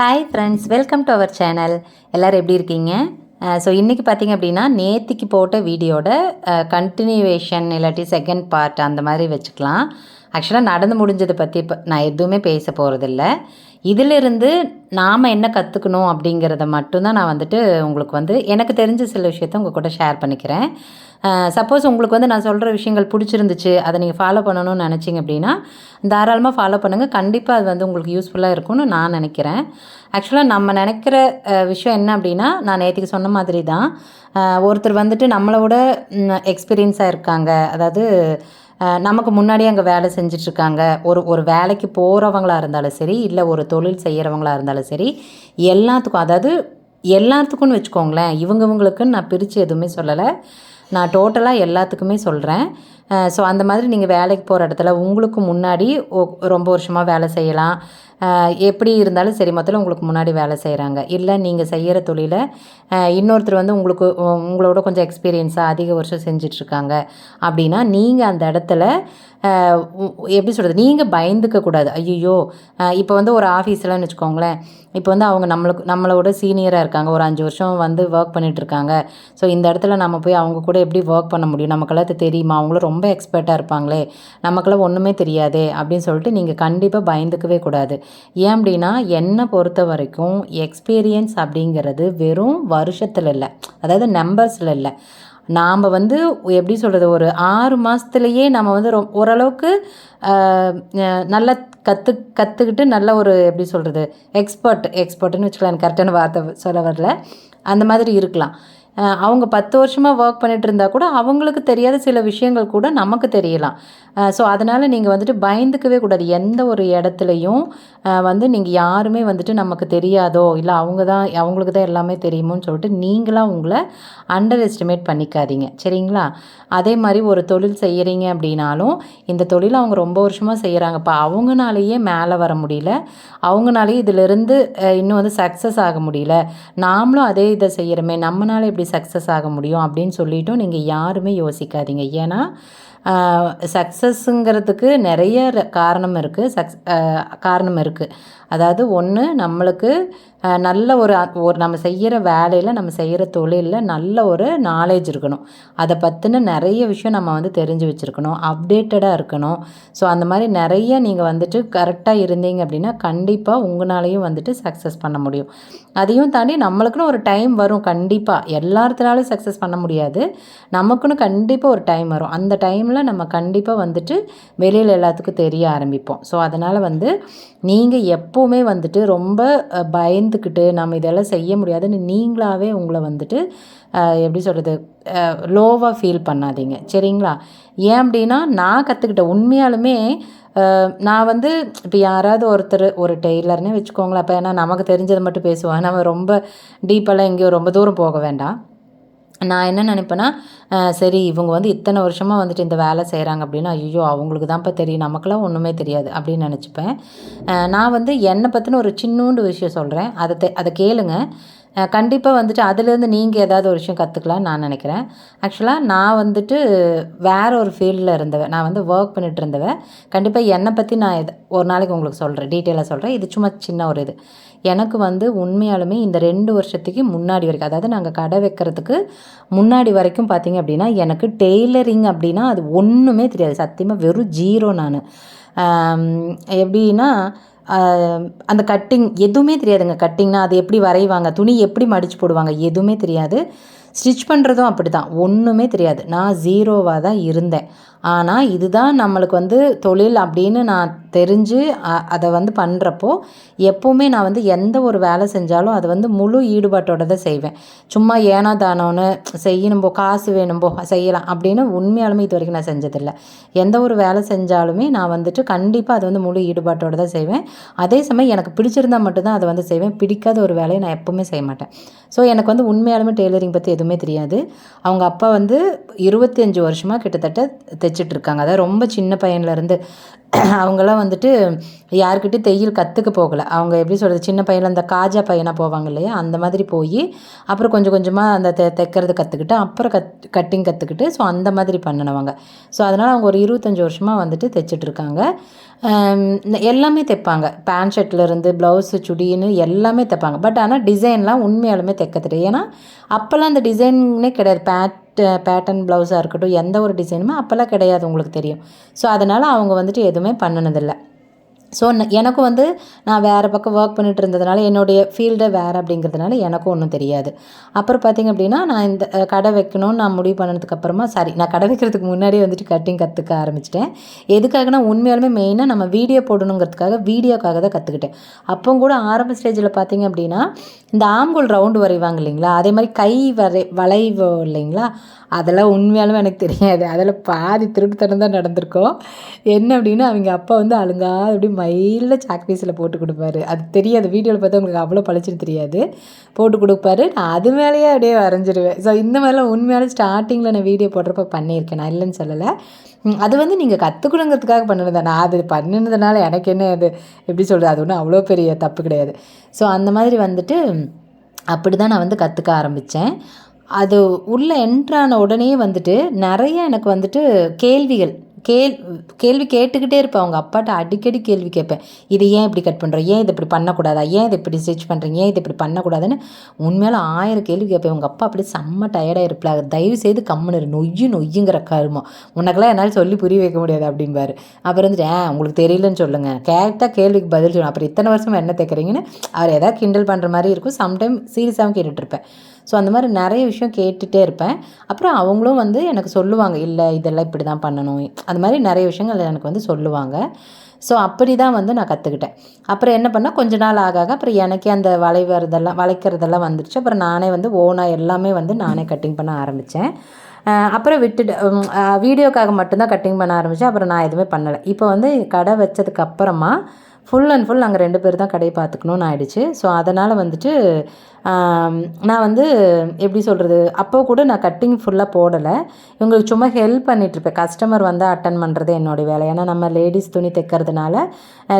Hi friends, welcome to our channel. எல்லோரும் எப்படி இருக்கீங்க? ஸோ இன்றைக்கி பார்த்திங்க அப்படின்னா நேத்திக்கு போட்ட வீடியோட கண்டினியூவேஷன் இல்லாட்டி செகண்ட் பார்ட் அந்த மாதிரி வச்சுக்கலாம். ஆக்சுவலாக நடந்து முடிஞ்சதை பற்றி இப்போ நான் எதுவுமே பேச போகிறதில்ல. இதிலிருந்து நாம் என்ன கற்றுக்கணும் அப்படிங்கிறத மட்டும்தான் நான் வந்துட்டு உங்களுக்கு எனக்கு தெரிஞ்ச சில விஷயத்த உங்கள் கூட ஷேர் பண்ணிக்கிறேன். சப்போஸ் உங்களுக்கு நான் சொல்கிற விஷயங்கள் பிடிச்சிருந்துச்சு, அதை நீங்கள் ஃபாலோ பண்ணணும்னு நினச்சிங்க அப்படின்னா தாராளமாக ஃபாலோ பண்ணுங்கள். கண்டிப்பாக அது உங்களுக்கு யூஸ்ஃபுல்லாக இருக்கும்னு நான் நினைக்கிறேன். ஆக்சுவலாக நம்ம நினைக்கிற விஷயம் என்ன அப்படின்னா, நான் நேற்றுக்கு சொன்ன மாதிரி தான், ஒருத்தர் நம்மளோட எக்ஸ்பீரியன்ஸாக இருக்காங்க. அதாவது நமக்கு முன்னாடி அங்கே வேலை செஞ்சிட்ருக்காங்க. ஒரு வேலைக்கு போகிறவங்களா இருந்தாலும் சரி, இல்லை ஒரு தொழில் செய்கிறவங்களா இருந்தாலும் சரி, எல்லாத்துக்கும்னு வச்சுக்கோங்களேன். இவங்களுக்குன்னு நான் பிரித்து எதுவுமே சொல்லலை, நான் டோட்டலாக எல்லாத்துக்குமே சொல்கிறேன். ஸோ அந்த மாதிரி நீங்கள் வேலைக்கு போகிற இடத்துல உங்களுக்கு முன்னாடி ரொம்ப வருஷமாக வேலை செய்யலாம். எப்படி இருந்தாலும் சரி, மொத்தத்தில் உங்களுக்கு முன்னாடி வேலை செய்கிறாங்க. இல்லை நீங்கள் செய்கிற தொழிலை இன்னொருத்தர் உங்களோட கொஞ்சம் எக்ஸ்பீரியன்ஸாக அதிக வருஷம் செஞ்சிட்ருக்காங்க அப்படின்னா, நீங்கள் அந்த இடத்துல எப்படி சொல்கிறது, நீங்கள் பயந்துக்கக்கூடாது. ஐயோ, இப்போ ஒரு ஆஃபீஸ்லன்னு வச்சுக்கோங்களேன். இப்போ அவங்க நம்மளோட சீனியராக இருக்காங்க, ஒரு 5 வருஷம் ஒர்க் பண்ணிகிட்ருக்காங்க. ஸோ இந்த இடத்துல நம்ம போய் அவங்க கூட எப்படி ஒர்க் பண்ண முடியும்? நமக்கெல்லாம் அது தெரியுமா? அவங்களும் ரொம்ப எக்ஸ்பர்ட்டாக இருப்பாங்களே, நமக்கெல்லாம் ஒன்றுமே தெரியாதே அப்படின்னு சொல்லிட்டு நீங்கள் கண்டிப்பாக பயந்துக்கவே கூடாது. ஏன் அப்படின்னா, என்னை பொறுத்த வரைக்கும் எக்ஸ்பீரியன்ஸ் அப்படிங்கிறது வெறும் வருஷத்தில் இல்லை, அதாவது நம்பர்ஸில் இல்லை. நாம் எப்படி சொல்கிறது, ஒரு 6 மாதத்துலேயே நம்ம ஓரளவுக்கு நல்லா கற்றுக்கிட்டு நல்ல ஒரு எப்படி சொல்கிறது, எக்ஸ்பர்ட்டுன்னு வச்சுக்கலாம். எனக்கு கரெக்டான வார்த்தை சொல்ல வரல. அந்த மாதிரி இருக்கலாம். அவங்க 10 வருஷமாக ஒர்க் பண்ணிகிட்டு இருந்தால் கூட அவங்களுக்கு தெரியாத சில விஷயங்கள் கூட நமக்கு தெரியலாம். ஸோ அதனால் நீங்கள் பயந்துக்கவே கூடாது. எந்த ஒரு இடத்துலையும் நீங்கள் யாருமே நமக்கு தெரியாதோ, இல்லை அவங்களுக்கு தான் எல்லாமே தெரியுமோன்னு சொல்லிட்டு நீங்களாக உங்களை அண்டர் எஸ்டிமேட் பண்ணிக்காதீங்க, சரிங்களா? அதே மாதிரி ஒரு தொழில் செய்கிறீங்க அப்படின்னாலும், இந்த தொழில் அவங்க ரொம்ப வருஷமாக செய்கிறாங்கப்பா, அவங்கனாலேயே மேலே வர முடியல, அவங்கனாலேயே இதிலிருந்து இன்னும் சக்ஸஸ் ஆக முடியல, நாமளும் அதே இதை செய்கிறோமே, நம்மளால எப்படி சக்ஸஸ் ஆக முடியும் அப்படின்னு சொல்லிட்டும் நீங்கள் யாருமே யோசிக்காதீங்க. ஏன்னா சக்ஸஸ்ஸுங்கிறதுக்கு நிறைய காரணம் இருக்குது. அதாவது ஒன்று, நம்மளுக்கு நல்ல ஒரு நம்ம செய்கிற வேலையில், நம்ம செய்கிற தொழிலில் நல்ல ஒரு நாலேஜ் இருக்கணும். அதை பற்றின நிறைய விஷயம் நம்ம தெரிஞ்சு வச்சுருக்கணும், அப்டேட்டடாக இருக்கணும். ஸோ அந்த மாதிரி நிறைய நீங்கள் கரெக்டாக இருந்தீங்க அப்படின்னா கண்டிப்பாக உங்களாலையும் சக்ஸஸ் பண்ண முடியும். அதையும் தாண்டி நம்மளுக்குன்னு ஒரு டைம் வரும். கண்டிப்பாக எல்லாத்தினாலும் சக்ஸஸ் பண்ண முடியாது, நமக்குன்னு கண்டிப்பாக ஒரு டைம் வரும். அந்த டைமில் நம்ம கண்டிப்பாக வெளியில் எல்லாத்துக்கும் தெரிய ஆரம்பிப்போம். ஸோ அதனால் நீங்கள் எப்போவுமே ரொம்ப பயந்துக்கிட்டு நம்ம இதெல்லாம் செய்ய முடியாதுன்னு நீங்களாகவே உங்களை எப்படி சொல்கிறது, லோவாக ஃபீல் பண்ணாதீங்க, சரிங்களா? ஏன் அப்படின்னா, நான் கற்றுக்கிட்டேன் உண்மையாலுமே. நான் இப்போ யாராவது ஒருத்தர் ஒரு டெய்லர்னே வச்சுக்கோங்களேன். அப்போ ஏன்னா நமக்கு தெரிஞ்சதை மட்டும் பேசுவாங்க, நம்ம ரொம்ப டீப்பெல்லாம் எங்கேயோ ரொம்ப தூரம் போக வேண்டாம். நான் என்ன நினைப்பேன்னா, சரி இவங்க இத்தனை வருஷமாக இந்த வேலை செய்கிறாங்க அப்படின்னா, ஐயோ அவங்களுக்கு தான்ப்பா தெரியும், நமக்கெல்லாம் ஒன்றுமே தெரியாது அப்படின்னு நினச்சிப்பேன். நான் என்னை பற்றின ஒரு சின்னூண்டு விஷயம் சொல்கிறேன், அதை கேளுங்க. கண்டிப்பாக அதுலேருந்து நீங்கள் ஏதாவது ஒரு விஷயம் கற்றுக்கலான்னு நான் நினைக்கிறேன். ஆக்சுவலாக நான் வேறு ஒரு ஃபீல்டில் இருந்தவன், நான் ஒர்க் பண்ணிகிட்டு இருந்தவன். கண்டிப்பாக என்னை பற்றி நான் ஒரு நாளைக்கு உங்களுக்கு சொல்கிறேன், டீட்டெயிலாக சொல்கிறேன். இது சும்மா சின்ன ஒரு இது. எனக்கு உண்மையாலுமே இந்த 2 வருஷத்துக்கு முன்னாடி வரைக்கும், அதாவது நாங்கள் கடை வைக்கிறதுக்கு முன்னாடி வரைக்கும் பார்த்திங்க அப்படின்னா, எனக்கு டெய்லரிங் அப்படின்னா அது ஒன்றுமே தெரியாது. சத்தியமாக வெறும் ஜீரோ. நான் எப்படின்னா, அந்த கட்டிங் எதுவுமே தெரியாதுங்க. கட்டிங்னா அது எப்படி வரைவாங்க, துணி எப்படி மடித்து போடுவாங்க, எதுவுமே தெரியாது. ஸ்டிச் பண்ணுறதும் அப்படி தான், ஒன்றுமே தெரியாது. நான் ஜீரோவாக தான் இருந்தேன். ஆனால் இதுதான் நம்மளுக்கு தொழில் அப்படின்னு நான் தெரிஞ்சு அதை பண்ணுறப்போ எப்போவுமே நான் எந்த ஒரு வேலை செஞ்சாலும் அது முழு ஈடுபாட்டோடு தான் செய்வேன். சும்மா ஏனோ தானோன்னு செய்யணும்போ, காசு வேணும்போ செய்யலாம் அப்படின்னு உண்மையாலுமே இது வரைக்கும் நான் செஞ்சதில்லை. எந்த ஒரு வேலை செஞ்சாலுமே நான் கண்டிப்பாக அது முழு ஈடுபாட்டோடு தான் செய்வேன். அதே சமயம் எனக்கு பிடிச்சிருந்தால் மட்டும்தான் அதை செய்வேன். பிடிக்காத ஒரு வேலையை நான் எப்போவுமே செய்ய மாட்டேன். ஸோ எனக்கு உண்மையாலுமே டெய்லரிங் பற்றி எதுவுமே தெரியாது. அவங்க அப்பா 25 வருஷமாக கிட்டத்தட்ட தைச்சிட்ருக்காங்க. அதாவது ரொம்ப சின்ன பையன்லேருந்து அவங்களாம் வந்துட்டு யாருக்கிட்டையும் தையல் கற்றுக்க போகலை. அவங்க எப்படி சொல்கிறது, சின்ன பையன் அந்த காஜா பையனாக போவாங்க இல்லையா, அந்த மாதிரி போய் அப்புறம் கொஞ்சம் கொஞ்சமாக அந்த தைக்கிறது கற்றுக்கிட்டு அப்புறம் கட்டிங் கற்றுக்கிட்டு ஸோ அந்த மாதிரி பண்ணினவங்க. ஸோ அதனால் அவங்க ஒரு 25 வருஷமாக வந்துட்டு தைச்சிட்ருக்காங்க. எல்லாமே தைப்பாங்க. பேண்ட் ஷர்ட்லேருந்து ப்ளவுஸு சுடின்னு எல்லாமே தைப்பாங்க. பட் ஆனால் டிசைன்லாம் உண்மையாலுமே தைக்க தெரியும். ஏன்னா அப்போல்லாம் அந்த டிசைன்னே கிடையாது. பேட்டர்ன் ப்ளவுஸாக இருக்கட்டும், எந்த ஒரு டிசைனுமே அப்போல்லாம் கிடையாது, உங்களுக்கு தெரியும். ஸோ அதனால் அவங்க வந்துட்டு எதுவுமே பண்ணினதில்லை. ஸோ எனக்கும் வந்து நான் வேறு பக்கம் ஒர்க் பண்ணிகிட்டு இருந்ததுனால என்னுடைய ஃபீல்டே வேறு அப்படிங்கிறதுனால எனக்கும் ஒன்றும் தெரியாது. அப்புறம் பார்த்திங்க அப்படின்னா நான் இந்த கடை வைக்கணும்னு நான் முடிவு பண்ணதுக்கப்புறமா நான் கடை வைக்கிறதுக்கு முன்னாடியே வந்துட்டு கட்டிங் கற்றுக்க ஆரம்பிச்சிட்டேன். எதுக்காகனா உண்மையாலுமே மெயினாக நம்ம வீடியோ போடணுங்கிறதுக்காக வீடியோக்காக தான் கற்றுக்கிட்டேன். அப்போ கூட ஆரம்ப ஸ்டேஜில் பார்த்திங்க அப்படின்னா இந்த ஆம்கோல் ரவுண்டு வரைவாங்க இல்லைங்களா, அதே மாதிரி கை வளைவு இல்லைங்களா, அதெல்லாம் உண்மையாலுமே எனக்கு தெரியாது. அதில் பாதி திருட்டுத்தனம் தான் நடந்திருக்கோம். என்ன அப்படின்னா அவங்க அப்பா வந்து அழுங்காது அப்படி மயிலில் சாக் பீஸில் போட்டு கொடுப்பாரு. அது தெரியாது, வீடியோவில் பார்த்தா உங்களுக்கு அவ்வளோ பளிச்சுன்னு தெரியாது. போட்டு கொடுப்பாரு, நான் அது மேலேயே அப்படியே வரைஞ்சிடுவேன். ஸோ இந்த மாதிரிலாம் உண்மையாலே ஸ்டார்டிங்கில் நான் வீடியோ போடுறப்ப பண்ணியிருக்கேன், நான் இல்லைன்னு சொல்லலை. அது வந்து நீங்கள் கற்றுக்கணுங்கிறதுக்காக பண்ணினது, நான் அது பண்ணினதுனால எனக்கு என்ன அது எப்படி சொல்கிறது, அது ஒன்றும் அவ்வளோ பெரிய தப்பு கிடையாது. ஸோ அந்த மாதிரி வந்துட்டு அப்படி தான் நான் வந்து கற்றுக்க ஆரம்பித்தேன். அது உள்ளே என்ட்ரான உடனே வந்துட்டு நிறைய எனக்கு வந்துட்டு கேள்வி கேட்டுக்கிட்டே இருப்பேன். அவங்க அப்பாட்ட அடிக்கடி கேள்வி கேட்பேன். இது ஏன் இப்படி கட் பண்ணுறோம், ஏன் இது இப்படி பண்ணக்கூடாதா, ஏன் இது இப்படி ஸ்டிச் பண்ணுறீங்க, ஏன் இது இப்படி பண்ணக்கூடாதுன்னு உண்மையால் 1000 கேள்வி கேட்பேன். உங்கள் அப்பா அப்படி செம்ம டயர்டாக இருப்பாங்க, தயவு செய்து கம்முன்னு நொய்யுங்கிற கருமம், உனக்கெல்லாம் என்னால் சொல்லி புரிய வைக்க முடியாது அப்படின்பாரு. அப்புறம் வந்துட்டு உங்களுக்கு தெரியலன்னு சொல்லுங்கள், கேட்டால் கேள்விக்கு பதில் சொல்லணும், அப்புறம் இத்தனை வருஷமாக என்ன தைக்கிறீங்கன்னு அவர் எதாவது கிண்டல் பண்ணுற மாதிரி இருக்கும். சம்டைம் சீரியஸாகவும் கேட்டுட்ருப்பேன். ஸோ அந்த மாதிரி நிறைய விஷயம் கேட்டுகிட்டே இருப்பேன். அப்புறம் அவங்களும் வந்து எனக்கு சொல்லுவாங்க, இல்லை இதெல்லாம் இப்படி தான் பண்ணணும், அந்த மாதிரி நிறைய விஷயங்கள் எனக்கு வந்து சொல்லுவாங்க. ஸோ அப்படி தான் வந்து நான் கற்றுக்கிட்டேன். அப்புறம் என்ன பண்ணால் கொஞ்ச நாள் ஆக அப்புறம் எனக்கே அந்த வளைக்கிறதெல்லாம் வந்துடுச்சு. அப்புறம் நானே வந்து ஓனாக எல்லாமே வந்து நானே கட்டிங் பண்ண ஆரம்பித்தேன். அப்புறம் விட்டுட்டு வீடியோக்காக மட்டும்தான் கட்டிங் பண்ண ஆரம்பித்தேன். அப்புறம் நான் எதுவுமே பண்ணலை. இப்போ வந்து கடை வச்சதுக்கப்புறமா ஃபுல் அண்ட் ஃபுல் நாங்கள் 2 பேர் தான் கடையை பார்த்துக்கணுன்னு ஆயிடுச்சு. ஸோ அதனால் வந்துட்டு நான் வந்து எப்படி சொல்கிறது, அப்போ கூட நான் கட்டிங் ஃபுல்லாக போடலை. இவங்களுக்கு சும்மா ஹெல்ப் பண்ணிகிட்ருப்பேன். கஸ்டமர் வந்து அட்டன் பண்ணுறது என்னுடைய வேலை. ஏன்னா நம்ம லேடிஸ் துணி தைக்கிறதுனால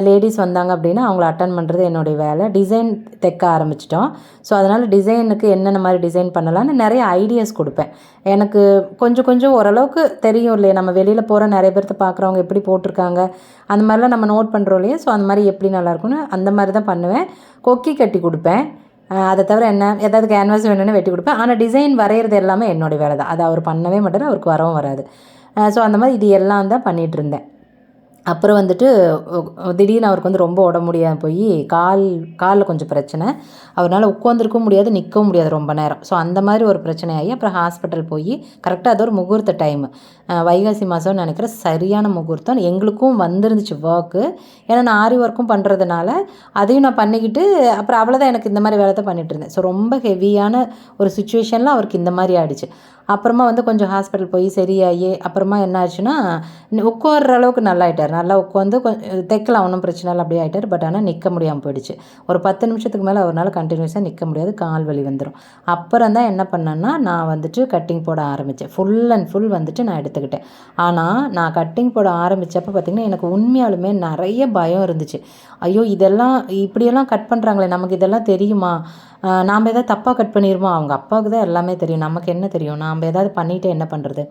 லேடிஸ் வந்தாங்க அப்படின்னா அவங்கள அட்டன் பண்ணுறது என்னுடைய வேலை. டிசைன் தைக்க ஆரம்பிச்சிட்டோம். ஸோ அதனால் டிசைனுக்கு என்னென்ன மாதிரி டிசைன் பண்ணலான்னு நிறைய ஐடியாஸ் கொடுப்பேன். எனக்கு கொஞ்சம் ஓரளவுக்கு தெரியும் இல்லையா, நம்ம வெளியில் போகிற நிறைய பேர்த்த பார்க்குறவங்க எப்படி போட்டிருக்காங்க அந்த மாதிரிலாம் நம்ம நோட் பண்ணுறோம் இல்லையா. ஸோ அந்த மாதிரி எப்படி நல்லாயிருக்குன்னு அந்த மாதிரி தான் பண்ணுவேன். கொக்கி கட்டி கொடுப்பேன். அதை தவிர என்ன ஏதாவது கேன்வாஸ் வேணும்னு வெட்டி கொடுப்பேன். ஆனால் டிசைன் வரைகிறது எல்லாமே என்னுடைய வேலை தான். அது அவர் பண்ணவே மாட்டார், அவருக்கு வரவும் வராது. ஸோ அந்த மாதிரி இது எல்லாம் தான் பண்ணிகிட்ருந்தேன். அப்புறம் வந்துட்டு திடீர்னு அவருக்கு வந்து ரொம்ப உடம்பு முடியாமல் போய் காலில் கொஞ்சம் பிரச்சனை. அவரால் உட்காந்துருக்கவும் முடியாது, நிற்கவும் முடியாது ரொம்ப நேரம். ஸோ அந்த மாதிரி ஒரு பிரச்சனையாகி அப்புறம் ஹாஸ்பிட்டல் போய் கரெக்டாக அது ஒரு முகூர்த்த டைமு, வைகாசி மாதம்னு நினைக்கிறேன், சரியான முகூர்த்தம். எங்களுக்கும் வந்துருந்துச்சு ஒர்க்கு. ஏன்னா நான் ஆரி ஒர்க்கும் பண்ணுறதுனால அதையும் நான் பண்ணிக்கிட்டு அப்புறம் அவ்வளோதான், எனக்கு இந்த மாதிரி வேலை தான் பண்ணிகிட்டு இருந்தேன். ஸோ ரொம்ப ஹெவியான ஒரு சுச்சுவேஷனில் அவருக்கு இந்த மாதிரி ஆகிடுச்சு. அப்புறமா வந்து கொஞ்சம் ஹாஸ்பிட்டல் போய் சரியாகி அப்புறமா என்ன ஆச்சுன்னா உட்கார்ற அளவுக்கு நல்லா உட்காந்து தைக்கலாம், ஒன்றும் பிரச்சனை இல்லை, அப்படியே ஆகிட்டார். பட் ஆனால் நிற்க முடியாமல் போயிடுச்சு. ஒரு 10 நிமிஷத்துக்கு மேலே அவரால் கண்டினியூஸாக நிற்க முடியாது, கால் வலி வந்துடும். அப்புறம் தான் என்ன பண்ணேன்னா நான் வந்துட்டு கட்டிங் போட ஆரம்பித்தேன். ஃபுல் அண்ட் ஃபுல் வந்துட்டு நான் எடுத்துக்கிட்டேன். ஆனால் நான் கட்டிங் போட ஆரம்பித்தப்போ பார்த்திங்கன்னா எனக்கு உண்மையாலுமே நிறைய பயம் இருந்துச்சு. ஐயோ இதெல்லாம் இப்படியெல்லாம் கட் பண்ணுறாங்களே, நமக்கு இதெல்லாம் தெரியுமா, நாம் எதாவது தப்பாக கட் பண்ணிடுவோம், அவங்க அப்பாவுக்கு தான் எல்லாமே தெரியும், நமக்கு என்ன தெரியும், நாம் எதாவது பண்ணிவிட்டு என்ன பண்ணுறது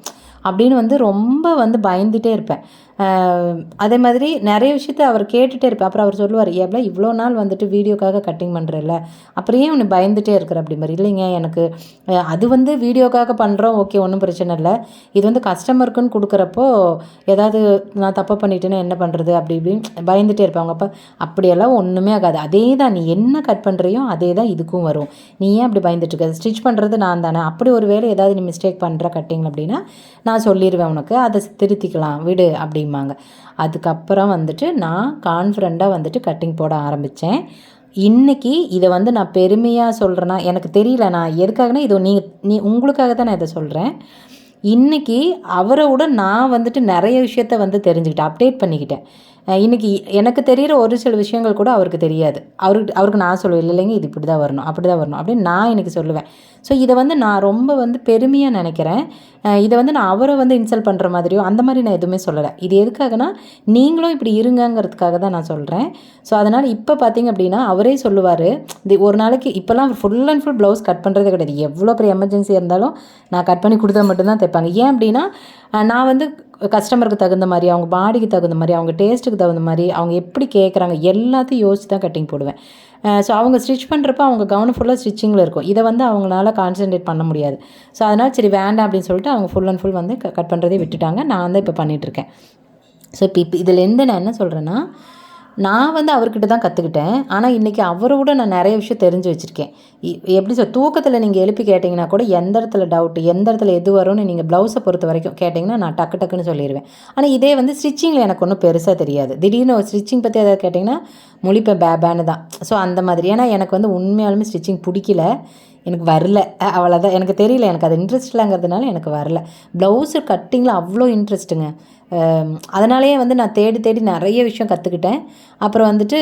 அப்படின்னு வந்து ரொம்ப வந்து பயந்துகிட்டே இருப்பேன். அதே மாதிரி நிறைய விஷயத்த அவர் கேட்டுகிட்டே இருப்பேன். அப்புறம் அவர் சொல்லுவார், ஏப்ல இவ்வளோ நாள் வந்துட்டு வீடியோக்காக கட்டிங் பண்ணுறல, அப்புறம் ஏன் உன்னை பயந்துகிட்டே இருக்கிற அப்படி மாதிரி. இல்லைங்க, எனக்கு அது வந்து வீடியோக்காக பண்ணுறோம், ஓகே, ஒன்றும் பிரச்சனை இல்லை. இது வந்து கஸ்டமருக்குன்னு கொடுக்குறப்போ ஏதாவது நான் தப்பு பண்ணிட்டேன்னா என்ன பண்ணுறது அப்படி இப்படின்னு பயந்துகிட்டே இருப்பேன். அவங்க அப்பா அப்படியெல்லாம் ஒன்றுமே ஆகாது, அதே தான் நீ என்ன கட் பண்ணுறியோ அதே தான் இதுக்கும் வரும், நீ ஏன் அப்படி பயந்துட்டுருக்க, ஸ்டிச் பண்ணுறது நான் தானே, அப்படி ஒரு வேளை ஏதாவது நீ மிஸ்டேக் பண்ணுற கட்டிங் அப்படின்னா நான் சொல்லிடுவேன் உனக்கு, அதை திருத்திக்கலாம் விடு அப்படிம்பாங்க. அதுக்கப்புறம் வந்துட்டு நான் கான்ஃபிடண்ட்டாக வந்துட்டு கட்டிங் போட ஆரம்பித்தேன். இன்றைக்கி இதை வந்து நான் பெருமையாக சொல்கிறேன்னா எனக்கு தெரியல, நான் எதுக்காகனா இது நீ உங்களுக்காக தான் நான் இதை சொல்கிறேன். இன்றைக்கி அவரை விட நான் வந்துட்டு நிறைய விஷயத்த வந்து தெரிஞ்சுக்கிட்டேன், அப்டேட் பண்ணிக்கிட்டேன். இன்றைக்கி எனக்கு தெரிகிற ஒரு சில விஷயங்கள் கூட அவருக்கு தெரியாது. அவருக்கு நான் சொல்லுவேன், இல்லைங்க இது இப்படி தான் வரணும், அப்படி தான் வரணும் அப்படின்னு நான் இன்றைக்கி சொல்லுவேன். ஸோ இதை வந்து நான் ரொம்ப வந்து பெருமையாக நினைக்கிறேன். இதை வந்து நான் அவரை வந்து இன்சல்ட் பண்ணுற மாதிரியோ அந்த மாதிரி நான் எதுவுமே சொல்லலை. இது எதுக்காகனா நீங்களும் இப்படி இருங்கங்கிறதுக்காக தான் நான் சொல்கிறேன். ஸோ அதனால் இப்போ பார்த்தீங்க அப்படின்னா அவரே சொல்லுவார், இது ஒரு நாளைக்கு இப்போல்லாம் full and full blouse cut பண்ணுறதே கிடையாது. எவ்வளோ பெரிய எமர்ஜென்சி இருந்தாலும் நான் கட் பண்ணி கொடுத்தா மட்டும்தான் தைப்பாங்க. ஏன் அப்படின்னா நான் வந்து கஸ்டமருக்கு தகுந்த மாதிரி, அவங்க பாடிக்கு தகுந்த மாதிரி, அவங்க டேஸ்ட்டுக்கு தகுந்த மாதிரி, அவங்க எப்படி கேட்குறாங்க எல்லாத்தையும் யோசித்து தான் கட்டிங் போடுவேன். ஸோ அவங்க ஸ்டிச் பண்ணுறப்ப அவங்க கவனம் ஃபுல்லாக ஸ்டிச்சிங்கில் இருக்கும். இதை வந்து அவங்களால கான்சன்ட்ரேட் பண்ண முடியாது. ஸோ அதனால் சரி வேண்டாம் அப்படின்னு சொல்லிட்டு அவங்க ஃபுல் அண்ட் ஃபுல் வந்து கட் பண்ணுறதே விட்டுட்டாங்க. நான் தான் இப்போ பண்ணிகிட்ருக்கேன். ஸோ இப்போ இதுலேருந்து நான் என்ன சொல்கிறேன்னா, நான் வந்து அவர்கிட்ட தான் கற்றுக்கிட்டேன். ஆனால் இன்றைக்கி அவரோட நான் நிறைய விஷயம் தெரிஞ்சு வச்சுருக்கேன். எப்படி தூக்கத்தில் நீங்கள் எழுப்பி கேட்டிங்கன்னா கூட எந்த இடத்துல டவுட்டு, எந்த இடத்துல எது வரும்னு நீங்கள் ப்ளவுஸை பொறுத்த வரைக்கும் கேட்டிங்கன்னா நான் டக்கு டக்குன்னு சொல்லிடுவேன். ஆனால் இதே வந்து ஸ்டிச்சிங்கில் எனக்கு ஒன்றும் பெருசாக தெரியாது. திடீர்னு ஒரு ஸ்டிச்சிங் பற்றி எதாவது கேட்டிங்கன்னா முழிப்பேன் பேன்னு தான். ஸோ அந்த மாதிரி. ஏன்னா எனக்கு வந்து உண்மையாலுமே ஸ்டிச்சிங் பிடிக்கல, எனக்கு வரல, அவ்வளோதான். எனக்கு தெரியல, எனக்கு அது இன்ட்ரெஸ்ட் இல்லைங்கிறதுனால எனக்கு வரல. ப்ளவுஸு கட்டிங்கில் அவ்வளோ இன்ட்ரெஸ்ட்டுங்க. அதனாலேயே வந்து நான் தேடி தேடி நிறைய விஷயம் கற்றுக்கிட்டேன். அப்புறம் வந்துட்டு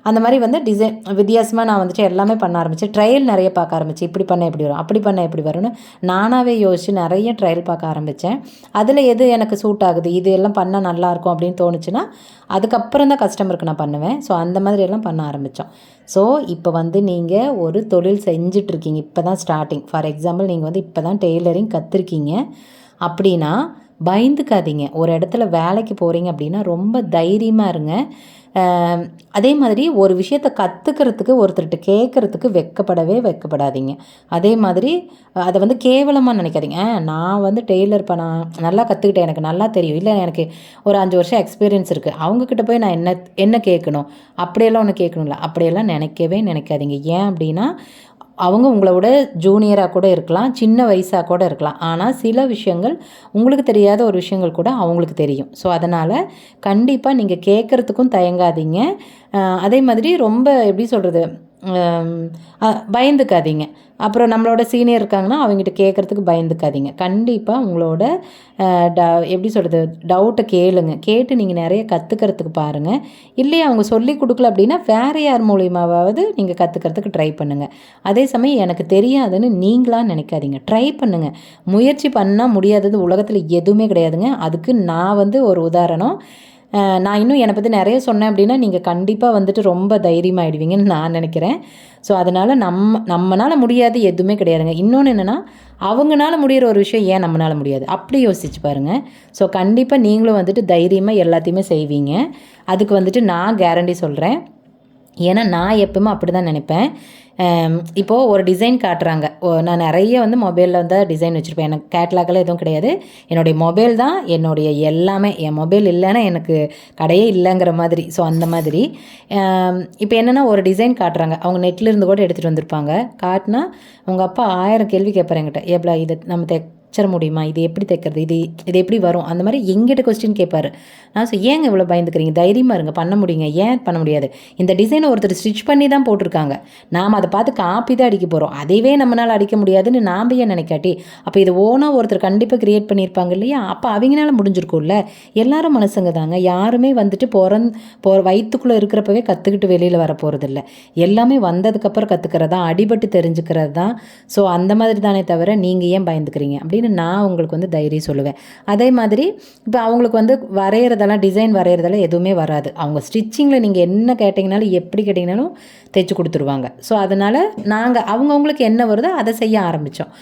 அந்த மாதிரி வந்து டிசைன் வித்தியாசமாக நான் வந்துட்டு எல்லாமே பண்ண ஆரம்பித்தேன். ட்ரையல் நிறைய பார்க்க ஆரம்பித்தேன். இப்படி பண்ண எப்படி வரும், அப்படி பண்ண எப்படி வரும்னு நானாகவே யோசித்து நிறைய ட்ரையல் பார்க்க ஆரம்பித்தேன். அதில் எது எனக்கு சூட் ஆகுது, இது எல்லாம் பண்ணால் நல்லாயிருக்கும் அப்படின்னு தோணுச்சுன்னா அதுக்கப்புறம் தான் கஸ்டமருக்கு நான் பண்ணுவேன். ஸோ அந்த மாதிரி எல்லாம் பண்ண ஆரம்பித்தோம். ஸோ இப்போ வந்து நீங்கள் ஒரு தொழில் செஞ்சிட்ருக்கீங்க, இப்போ தான் ஸ்டார்டிங். ஃபார் எக்ஸாம்பிள் நீங்கள் வந்து இப்போ தான் டெய்லரிங் கற்றுருக்கீங்க அப்படின்னா பயந்துக்காதீங்க. ஒரு இடத்துல வேலைக்கு போகிறீங்க அப்படின்னா ரொம்ப தைரியமாக இருங்க. அதே மாதிரி ஒரு விஷயத்தை கற்றுக்கிறதுக்கு ஒருத்தர்கிட்ட கேட்குறதுக்கு வெட்கப்படாதீங்க. அதே மாதிரி அதை வந்து கேவலமாக நினைக்காதீங்க. நான் வந்து டெய்லர் நான் நல்லா கற்றுக்கிட்டேன், எனக்கு நல்லா தெரியும், இல்லை எனக்கு ஒரு 5 வருஷம் எக்ஸ்பீரியன்ஸ் இருக்குது, அவங்கக்கிட்ட போய் நான் என்ன கேட்கணும், அப்படியெல்லாம் ஒன்று கேட்கணும்ல, அப்படியெல்லாம் நினைக்காதீங்க. ஏன் அப்படின்னா அவங்க உங்களோட ஜூனியராக கூட இருக்கலாம், சின்ன வயசாக கூட இருக்கலாம். ஆனால் சில விஷயங்கள் உங்களுக்கு தெரியாத ஒரு விஷயங்கள் கூட அவங்களுக்கு தெரியும். ஸோ அதனால் கண்டிப்பாக நீங்கள் கேட்குறதுக்கும் தயங்காதீங்க. அதே மாதிரி ரொம்ப எப்படி சொல்கிறது, பயந்துக்காதீங்க. அப்புறம் நம்மளோட சீனியர் இருக்காங்கன்னா அவங்ககிட்ட கேட்குறதுக்கு பயந்துக்காதீங்க. கண்டிப்பாக உங்களோட எப்படி சொல்கிறது, டவுட்டை கேட்டு நீங்கள் நிறைய கற்றுக்கிறதுக்கு பாருங்கள். இல்லையா அவங்க சொல்லி கொடுக்கல அப்படின்னா வேறு யார் மூலியமாவது நீங்கள் கற்றுக்கிறதுக்கு ட்ரை பண்ணுங்கள். அதே சமயம் எனக்கு தெரியாதுன்னு நீங்களாக நினைக்காதீங்க, ட்ரை பண்ணுங்கள். முயற்சி பண்ணால் முடியாதது உலகத்தில் எதுவுமே கிடையாதுங்க. அதுக்கு நான் வந்து ஒரு உதாரணம். நான் இன்னும் என்னை பற்றி நிறைய சொன்னேன் அப்படின்னா நீங்கள் கண்டிப்பாக வந்துட்டு ரொம்ப தைரியமாகிடுவீங்கன்னு நான் நினைக்கிறேன். ஸோ அதனால் நம்மளால் முடியாது எதுவுமே கிடையாதுங்க. இன்னொன்று என்னென்னா, அவங்களால முடிகிற ஒரு விஷயம் ஏன் நம்மளால் முடியாது, அப்படி யோசிச்சு பாருங்கள். ஸோ கண்டிப்பாக நீங்களும் வந்துட்டு தைரியமாக எல்லாத்தையுமே செய்வீங்க. அதுக்கு வந்துட்டு நான் கேரண்டி சொல்கிறேன். ஏன்னா நான் எப்பவுமே அப்படி தான் நினைப்பேன். இப்போது ஒரு டிசைன் காட்டுறாங்க, நான் நிறைய வந்து மொபைலில் வந்து டிசைன் வச்சுருப்பேன். எனக்கு கேட்லாகெல்லாம் எதுவும் கிடையாது. என்னுடைய மொபைல் தான் என்னுடைய எல்லாமே. என் மொபைல் இல்லைன்னா எனக்கு கடையே இல்லைங்கிற மாதிரி. ஸோ அந்த மாதிரி இப்போ என்னென்னா ஒரு டிசைன் காட்டுறாங்க, அவங்க நெட்லேருந்து கூட எடுத்துகிட்டு வந்திருப்பாங்க. காட்டினா உங்கள் அப்பா 1000 கேள்வி கேட்பாரு என்கிட்ட, எவ்வளோ இதை நம்ம தைச்சிட முடியுமா, இது எப்படி தைக்கிறது, இது எப்படி வரும், அந்த மாதிரி எங்கிட்ட கொஸ்டின் கேட்பாரு. நான் ஏங்க இவ்வளோ பயந்துக்கிறீங்க, தைரியமாக இருங்க, பண்ண முடியுங்க. ஏன் பண்ண முடியாது, இந்த டிசைனை ஒருத்தர் ஸ்டிச் பண்ணி தான் போட்டிருக்காங்க, நாம் அதை பார்த்து காப்பி தான் அடிக்க போகிறோம், அதுவே நம்மளால் அடிக்க முடியாதுன்னு நாம் ஏன் நினைக்காட்டி, அப்போ இது ஓனாக ஒருத்தர் கண்டிப்பாக க்ரியேட் பண்ணியிருப்பாங்க இல்லையா, அப்போ அவங்களால முடிஞ்சிருக்கும்ல. எல்லாரும் மனசுங்க தாங்க, யாருமே வந்துட்டு வயிற்றுக்குள்ளே இருக்கிறப்பவே கற்றுக்கிட்டு வெளியில் வர போகிறதில்ல. எல்லாமே வந்ததுக்கப்புறம் கற்றுக்கிறது தான், அடிபட்டு தெரிஞ்சுக்கிறது தான். ஸோ அந்த மாதிரி தானே தவிர நீங்கள் ஏன் பயந்துக்கிறீங்க அப்படின்னு நான் உங்களுக்கு வந்து தைரியம் சொல்லுவேன். அதே மாதிரி இப்போ அவங்களுக்கு வந்து டிசைன் வரைகிறதெல்லாம் எதுவுமே வராது. அவங்க ஸ்டிச்சிங்கில் நீங்கள் என்ன கேட்டிங்கனாலும் எப்படி கேட்டிங்கனாலும் தைச்சி கொடுத்துருவாங்க. ஸோ அதனால் நாங்கள் அவங்கவுங்களுக்கு என்ன வருதோ அதை செய்ய ஆரம்பித்தோம்.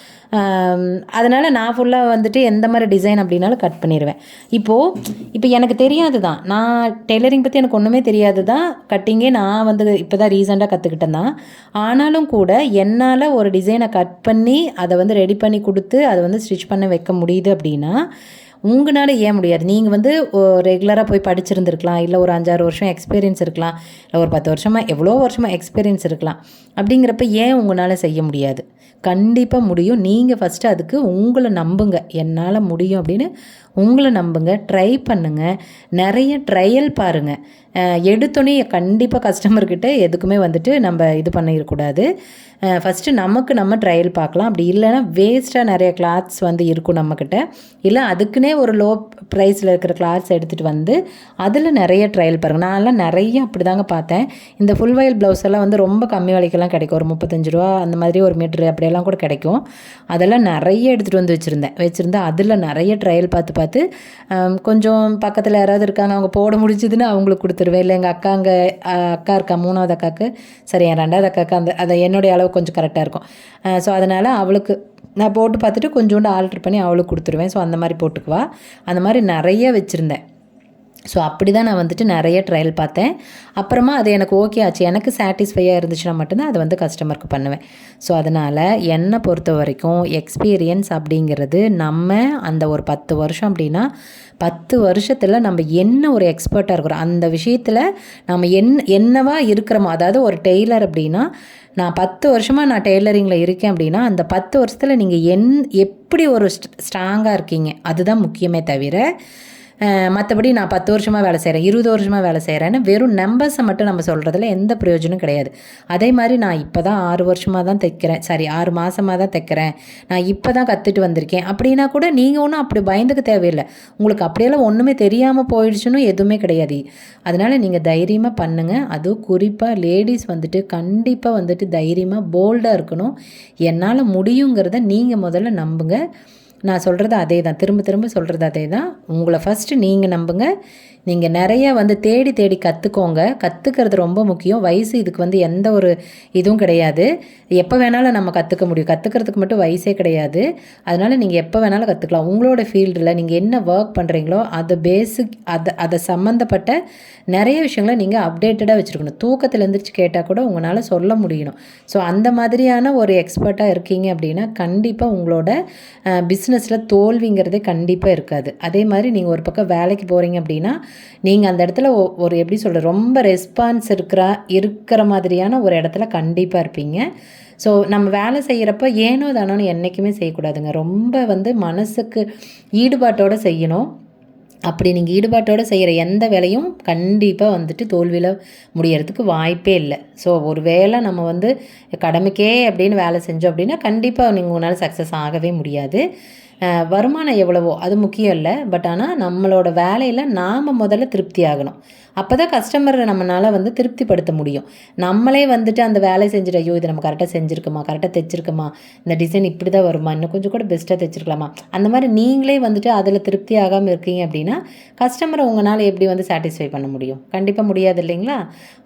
அதனால் நான் ஃபுல்லாக வந்துட்டு எந்த மாதிரி டிசைன் அப்படின்னாலும் கட் பண்ணிடுவேன். இப்போ எனக்கு தெரியாது தான், நான் டெய்லரிங் பற்றி எனக்கு ஒன்றுமே தெரியாது தான். கட்டிங்கே நான் வந்து இப்போ தான் ரீசெண்டாக கற்றுக்கிட்டேன் தான். ஆனாலும் கூட என்னால் ஒரு டிசைனை கட் பண்ணி அதை வந்து ரெடி பண்ணி கொடுத்து அதை வந்து ஸ்டிச் பண்ண வைக்க முடியுது அப்படின்னா உங்களால் ஏன் முடியாது? நீங்கள் வந்து ரெகுலராக போய் படிச்சிருந்துருக்கலாம், இல்லை ஒரு 5-6 வருஷம் எக்ஸ்பீரியன்ஸ் இருக்கலாம், இல்லை ஒரு 10 வருஷமாக எவ்வளோ வருஷமாக எக்ஸ்பீரியன்ஸ் இருக்கலாம். அப்படிங்கிறப்ப ஏன் உங்களால் செய்ய முடியாது? கண்டிப்பாக முடியும். நீங்கள் ஃபஸ்ட்டு அதுக்கு உங்களை நம்புங்க. என்னால் முடியும் அப்படின்னு உங்களை நம்புங்க. ட்ரை பண்ணுங்கள். நிறைய ட்ரையல் பாருங்கள். எடுத்தோன்னே கண்டிப்பாக கஸ்டமர்கிட்ட எதுக்குமே வந்துட்டு நம்ம இது பண்ணிடக்கூடாது. ஃபஸ்ட்டு நமக்கு நம்ம ட்ரையல் பார்க்கலாம். அப்படி இல்லைன்னா வேஸ்ட்டாக நிறைய கிளாத்ஸ் வந்து இருக்கும் நம்மக்கிட்ட. இல்லை அதுக்குன்னே ஒரு லோ ப்ரைஸில் இருக்கிற கிளாத்ஸ் எடுத்துகிட்டு வந்து அதில் நிறைய ட்ரையல் பாருங்கள். நான்லாம் நிறைய அப்படி தாங்க பார்த்தேன். இந்த ஃபுல் வயல் ப்ளவுஸ் எல்லாம் வந்து ரொம்ப கம்மி விலைக்கெல்லாம் கிடைக்கும். ஒரு 35 ரூபா அந்த மாதிரி ஒரு மீட்ரு அப்படியெல்லாம் கூட கிடைக்கும். அதெல்லாம் நிறைய எடுத்துகிட்டு வந்து வச்சுருந்தேன். அதில் நிறைய ட்ரையல் பார்த்து கொஞ்சம் பக்கத்தில் யாராவது இருக்காங்க, அவங்க போட முடிஞ்சதுன்னு அவங்களுக்கு கொடுத்துருவேன். இல்லை எங்கள் அக்கா இருக்கா, 3வது அக்காவுக்கு, சரி என் 2வது அக்காவுக்கு அதை என்னுடைய அளவு கொஞ்சம் கரெக்டாக இருக்கும். ஸோ அதனால் அவளுக்கு நான் போட்டு பார்த்துட்டு கொஞ்சோண்டு ஆல்ட்ரு பண்ணி அவளுக்கு கொடுத்துருவேன். ஸோ அந்த மாதிரி போட்டுக்குவா. அந்த மாதிரி நிறைய வச்சுருந்தேன். ஸோ அப்படி தான் நான் வந்துட்டு நிறைய ட்ரையல் பார்த்தேன். அப்புறமா அது எனக்கு ஓகே ஆச்சு. எனக்கு சாட்டிஸ்ஃபையாக இருந்துச்சுன்னா மட்டும்தான் அதை வந்து கஸ்டமருக்கு பண்ணுவேன். ஸோ அதனால் என்னை பொறுத்த வரைக்கும் எக்ஸ்பீரியன்ஸ் அப்படிங்கிறது நம்ம அந்த ஒரு 10 வருஷம் அப்படின்னா 10 வருஷத்தில் நம்ம என்ன ஒரு எக்ஸ்பர்ட்டாக இருக்கிறோம் அந்த விஷயத்தில் நம்ம என்னவா இருக்கிறோமோ, அதாவது ஒரு டெய்லர் அப்படின்னா நான் 10 வருஷமாக நான் டெய்லரிங்கில் இருக்கேன் அப்படின்னா அந்த 10 வருஷத்தில் நீங்கள் எப்படி ஒரு ஸ்ட்ராங்காக இருக்கீங்க அதுதான் முக்கியமே தவிர மற்றபடி நான் 10 வருஷமாக வேலை செய்கிறேன், 20 வருஷமாக வேலை செய்கிறேன்னு வெறும் நம்பர்ஸை மட்டும் நம்ம சொல்கிறதுல எந்த பிரயோஜனம் கிடையாது. அதே மாதிரி நான் இப்போ தான் 6 வருஷமாக தான் தைக்கிறேன், 6 மாதமாக தான் தைக்கிறேன், நான் இப்போ தான் கற்றுட்டு வந்திருக்கேன் அப்படின்னா கூட நீங்கள் ஒன்றும் அப்படி பயந்துக்க தேவையில்லை. உங்களுக்கு அப்படியெல்லாம் ஒன்றுமே தெரியாமல் போயிடுச்சுன்னு எதுவுமே கிடையாது. அதனால் நீங்கள் தைரியமாக பண்ணுங்கள். அதுவும் குறிப்பாக லேடிஸ் வந்துட்டு கண்டிப்பாக வந்துட்டு தைரியமாக போல்டாக இருக்கணும். என்னால் முடியுங்கிறத நீங்கள் முதல்ல நம்புங்க. நான் சொல்கிறது அதே தான், திரும்ப திரும்ப சொல்கிறது அதே தான். உங்களை ஃபஸ்ட்டு நீங்கள் நம்புங்க. நீங்கள் நிறைய வந்து தேடி கற்றுக்கோங்க. கற்றுக்கிறது ரொம்ப முக்கியம். வயசு இதுக்கு வந்து எந்த ஒரு இதுவும் கிடையாது. எப்போ வேணாலும் நம்ம கற்றுக்க முடியும். கற்றுக்கிறதுக்கு மட்டும் வயசே கிடையாது. அதனால் நீங்கள் எப்போ வேணாலும் கற்றுக்கலாம். உங்களோட ஃபீல்டில் நீங்கள் என்ன ஒர்க் பண்ணுறீங்களோ அது பேசிக் அதை சம்மந்தப்பட்ட நிறைய விஷயங்களை நீங்கள் அப்டேட்டடாக வச்சுருக்கணும். தூக்கத்தில் எழுந்திரிச்சு கேட்டால் கூட உங்களால் சொல்ல முடியணும். ஸோ அந்த மாதிரியான ஒரு எக்ஸ்பர்ட்டாக இருக்கீங்க அப்படின்னா கண்டிப்பாக உங்களோட பிஸ்னஸில் தோல்விங்கிறதே கண்டிப்பாக இருக்காது. அதே மாதிரி நீங்கள் ஒரு பக்கம் வேலைக்கு போகிறீங்க அப்படின்னா நீங்கள் அந்த இடத்துல ஒரு எப்படி சொல்கிற ரொம்ப ரெஸ்பான்ஸ் இருக்கிற மாதிரியான ஒரு இடத்துல கண்டிப்பாக இருப்பீங்க. ஸோ நம்ம வேலை செய்கிறப்ப ஏனோ தானோன்னு என்றைக்குமே செய்யக்கூடாதுங்க. ரொம்ப வந்து மனசுக்கு ஈடுபாட்டோடு செய்யணும். அப்படி நீங்கள் ஈடுபாட்டோடு செய்கிற எந்த வேலையும் கண்டிப்பாக வந்துட்டு தோல்வியில் முடியறதுக்கு வாய்ப்பே இல்லை. ஸோ ஒரு வேளை நம்ம வந்து கடமைக்கே அப்படின்னு வேலை செஞ்சோம் அப்படின்னா கண்டிப்பாக நீங்கள் உங்களால் சக்ஸஸ் ஆகவே முடியாது. வருமானம் எவ்வளவோ அது முக்கியம் இல்லை. பட் ஆனால் நம்மளோட வேலையில் நாம் முதல்ல திருப்தி ஆகணும். அப்போ தான் கஸ்டமரை நம்மளால் வந்து திருப்திப்படுத்த முடியும். நம்மளே வந்துட்டு அந்த வேலையை செஞ்சுட்டு ஐயோ இது நம்ம கரெக்டாக செஞ்சுருக்கோமா, கரெக்டாக தைச்சிருக்கோமா, இந்த டிசைன் இப்படி தான் வருமா, இன்னும் கொஞ்சம் கூட பெஸ்ட்டாக தைச்சிருக்கலாமா, அந்த மாதிரி நீங்களே வந்துட்டு அதில் திருப்தி ஆகாமல் இருக்கீங்க அப்படின்னா கஸ்டமரை உங்களால் எப்படி வந்து சாட்டிஸ்ஃபை பண்ண முடியும்? கண்டிப்பாக முடியாது இல்லைங்களா?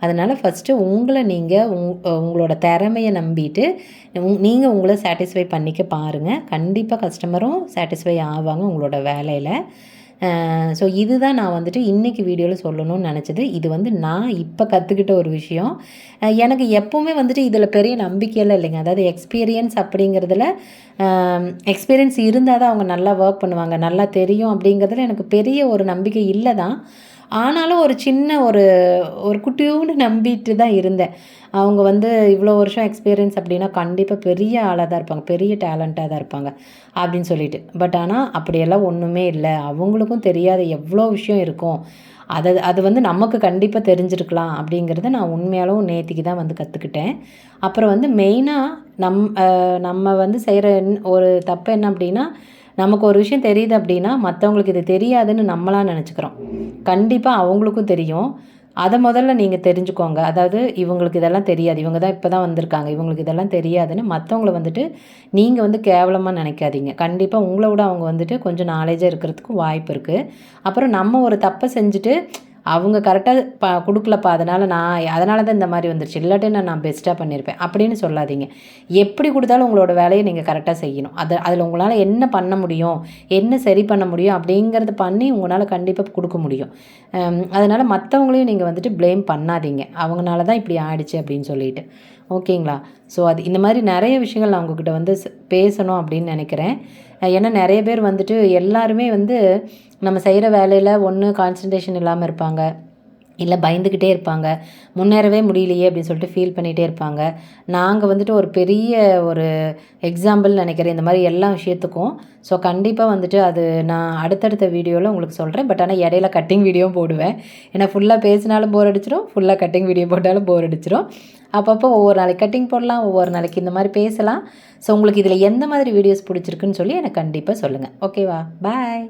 அதனால் ஃபஸ்ட்டு உங்களை நீங்கள் உங்களோட திறமையை நம்பிட்டு நீங்கள் உங்களை சாட்டிஸ்ஃபை பண்ணிக்க பாருங்கள். கண்டிப்பாக கஸ்டமரும் சாட்டிஸ்ஃபை ஆவாங்க உங்களோட வேலையில். ஸோ இதுதான் நான் வந்துட்டு இன்றைக்கி வீடியோவில் சொல்லணும்னு நினச்சது. இது வந்து நான் இப்போ கற்றுக்கிட்ட ஒரு விஷயம். எனக்கு எப்போவுமே வந்துட்டு இதில் பெரிய நம்பிக்கையெல்லாம் இல்லைங்க. அதாவது எக்ஸ்பீரியன்ஸ் அப்படிங்கிறதுல எக்ஸ்பீரியன்ஸ் இருந்தால் தான் அவங்க நல்லா ஒர்க் பண்ணுவாங்க, நல்லா தெரியும் அப்படிங்கிறதுல எனக்கு பெரிய ஒரு நம்பிக்கை இல்லை தான். ஆனாலும் ஒரு சின்ன ஒரு குட்டியோடு நம்பிட்டு தான் இருந்தேன். அவங்க வந்து இவ்வளோ வருஷம் எக்ஸ்பீரியன்ஸ் அப்படின்னா கண்டிப்பாக பெரிய ஆளாக தான் இருப்பாங்க, பெரிய டேலண்ட்டாக தான் இருப்பாங்க அப்படின்னு சொல்லிட்டு. பட் ஆனால் அப்படியெல்லாம் ஒன்றுமே இல்லை. அவங்களுக்கும் தெரியாத எவ்வளோ விஷயம் இருக்கும். அது வந்து நமக்கு கண்டிப்பாக தெரிஞ்சிருக்கலாம் அப்படிங்கிறத நான் உண்மையாலும் நேத்திக்கு தான் வந்து கற்றுக்கிட்டேன். அப்புறம் வந்து மெயினாக நம்ம வந்து செய்கிற ஒரு தப்பு என்ன அப்படின்னா, நமக்கு ஒரு விஷயம் தெரியுது அப்படின்னா மற்றவங்களுக்கு இது தெரியாதுன்னு நம்மளாக நினச்சிக்கிறோம். கண்டிப்பாக அவங்களுக்கும் தெரியும். அதை முதல்ல நீங்கள் தெரிஞ்சுக்கோங்க. அதாவது இவங்களுக்கு இதெல்லாம் தெரியாது, இவங்க தான் இப்போ தான் வந்திருக்காங்க, இவங்களுக்கு இதெல்லாம் தெரியாதுன்னு மற்றவங்கள வந்துட்டு நீங்கள் வந்து கேவலமாக நினைக்காதீங்க. கண்டிப்பாக உங்களை விட அவங்க வந்துட்டு கொஞ்சம் நாலேஜாக இருக்கிறதுக்கு வாய்ப்பு இருக்குது. அப்புறம் நம்ம ஒரு தப்பை செஞ்சுட்டு அவங்க கரெக்டாக கொடுக்கலப்பா அதனால் தான் இந்த மாதிரி வந்துருச்சு, இல்லாட்டி நான் பெஸ்ட்டாக பண்ணியிருப்பேன் அப்படின்னு சொல்லாதீங்க. எப்படி கொடுத்தாலும் உங்களோட வேலையை நீங்கள் கரெக்டாக செய்யணும். அதில் உங்களால் என்ன பண்ண முடியும், என்ன சரி பண்ண முடியும் அப்படிங்கிறது பண்ணி உங்களால் கண்டிப்பாக கொடுக்க முடியும். அதனால் மற்றவங்களையும் நீங்கள் வந்துட்டு ப்ளேம் பண்ணாதீங்க, அவங்களால தான் இப்படி ஆயிடுச்சு அப்படின்னு சொல்லிட்டு. ஓகேங்களா? ஸோ இந்த மாதிரி நிறைய விஷயங்கள் நான் உங்ககிட்ட வந்து பேசணும் அப்படின்னு நினைக்கிறேன். ஏன்னா நிறைய பேர் வந்துட்டு எல்லாருமே வந்து நம்ம செய்கிற வேலையில் ஒன்று கான்சன்ட்ரேஷன் இல்லாமல் இருப்பாங்க, இல்லை பயந்துக்கிட்டே இருப்பாங்க, முன்னேறவே முடியலையே அப்படின்னு சொல்லிட்டு ஃபீல் பண்ணிகிட்டே இருப்பாங்க. நாங்கள் வந்துட்டு ஒரு பெரிய ஒரு எக்ஸாம்பிள் நினைக்கிறேன் இந்த மாதிரி எல்லா விஷயத்துக்கும். ஸோ கண்டிப்பாக வந்துட்டு அது நான் அடுத்தடுத்த வீடியோவில் உங்களுக்கு சொல்கிறேன். பட் ஆனால் இடையில கட்டிங் வீடியோவும் போடுவேன். ஏன்னா ஃபுல்லாக பேசினாலும் போர் அடிச்சிடும், ஃபுல்லாக கட்டிங் வீடியோ போட்டாலும் போர் அடிச்சிடும். அப்பப்போ ஒவ்வொரு நாளைக்கு கட்டிங் போடலாம், ஒவ்வொரு நாளைக்கு இந்த மாதிரி பேசலாம். ஸோ உங்களுக்கு இதில் எந்த மாதிரி வீடியோஸ் பிடிச்சிருக்குன்னு சொல்லி எனக்கு கண்டிப்பாக சொல்லுங்கள். ஓகேவா? பாய்.